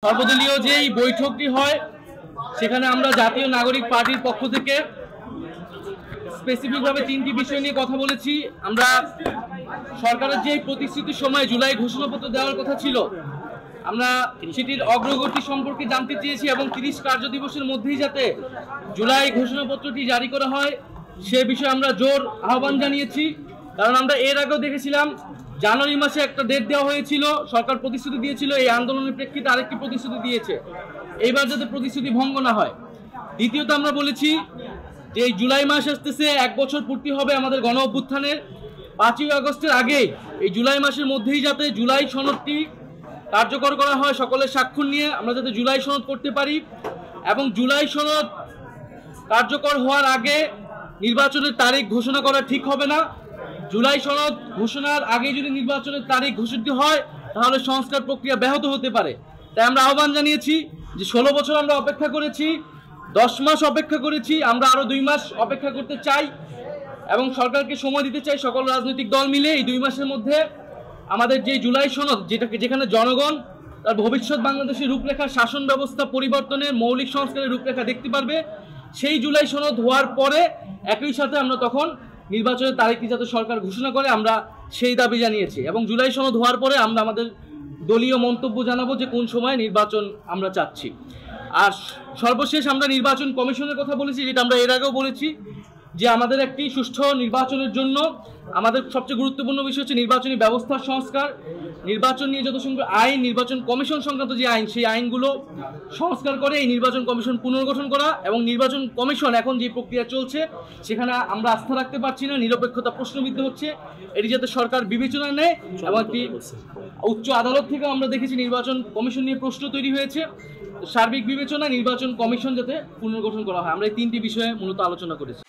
সর্বদলীয় যে এই বৈঠকটি হয় সেখানে আমরা জাতীয় নাগরিক পার্টির পক্ষ থেকে স্পেসিফিকভাবে তিনটি বিষয় নিয়ে কথা বলেছি। আমরা সরকারের যে প্রতিশ্রুতির সময় জুলাই ঘোষণাপত্র দেওয়ার কথা ছিল, আমরা সেটির অগ্রগতি সম্পর্কে জানতে চেয়েছি এবং 30 কার্য দিবসের মধ্যেই যাতে জুলাই ঘোষণাপত্রটি জারি করা হয় সে বিষয়ে আমরা জোর আহ্বান জানিয়েছি। কারণ আমরা এর আগেও দেখেছিলাম জানুয়ারি মাসে একটা ডেট দেওয়া হয়েছিল, সরকার প্রতিশ্রুতি দিয়েছিল, এই আন্দোলনের প্রেক্ষিতে আরেকটি প্রতিশ্রুতি দিয়েছে, এইবার যাতে প্রতিশ্রুতি ভঙ্গ না হয়। দ্বিতীয়ত আমরা বলেছি যে এই জুলাই মাস আসতেছে, 1 বছর পূর্তি হবে আমাদের গণ অভ্যুত্থানের। 5ই আগস্টের আগে এই জুলাই মাসের মধ্যেই যাতে জুলাই সনদটি কার্যকর করা হয়, সকলের স্বাক্ষর নিয়ে আমরা যাতে জুলাই সনদ করতে পারি এবং জুলাই সনদ কার্যকর হওয়ার আগে নির্বাচনের তারিখ ঘোষণা করা ঠিক হবে না। জুলাই সনদ ঘোষণার আগে যদি নির্বাচনের তারিখ ঘোষিত হয় তাহলে সংস্কার প্রক্রিয়া ব্যাহত হতে পারে। তাই আমরা আহ্বান জানিয়েছি যে 16 বছর আমরা অপেক্ষা করেছি, 10 মাস অপেক্ষা করেছি, আমরা আরও 2 মাস অপেক্ষা করতে চাই এবং সরকারকে সময় দিতে চাই। সকল রাজনৈতিক দল মিলে এই 2 মাসের মধ্যে আমাদের যে জুলাই সনদ, যেখানে জনগণ তার ভবিষ্যৎ বাংলাদেশের রূপরেখা, শাসন ব্যবস্থা পরিবর্তনের মৌলিক সংস্কারের রূপরেখা দেখতে পারবে, সেই জুলাই সনদ হওয়ার পরে একই সাথে আমরা তখন নির্বাচনের তারিখটি যাতে সরকার ঘোষণা করে আমরা সেই দাবি জানিয়েছি। এবং জুলাই সনদ হওয়ার পরে আমরা আমাদের দলীয় মন্তব্য জানাবো যে কোন সময় নির্বাচন আমরা চাচ্ছি। আর সর্বশেষ আমরা নির্বাচন কমিশনের কথা বলেছি, যেটা আমরা এর আগেও বলেছি যে আমাদের একটি সুষ্ঠু নির্বাচনের জন্য আমাদের সবচেয়ে গুরুত্বপূর্ণ বিষয় হচ্ছে নির্বাচনী ব্যবস্থার সংস্কার। নির্বাচন নিয়ে যত সংখ্যক আইন, নির্বাচন কমিশন সংক্রান্ত যে আইন, সেই আইনগুলো সংস্কার করে এই নির্বাচন কমিশন পুনর্গঠন করা। এবং নির্বাচন কমিশন এখন যে প্রক্রিয়া চলছে সেখানে আমরা আস্থা রাখতে পারছি না, নিরপেক্ষতা প্রশ্নবিদ্ধ হচ্ছে, এটি যাতে সরকার বিবেচনা নেয়। এবং একটি উচ্চ আদালত থেকে আমরা দেখেছি নির্বাচন কমিশন নিয়ে প্রশ্ন তৈরি হয়েছে। সার্বিক বিবেচনায় নির্বাচন কমিশন যাতে পুনর্গঠন করা হয়। আমরা এই 3টি বিষয়ে মূলত আলোচনা করেছি।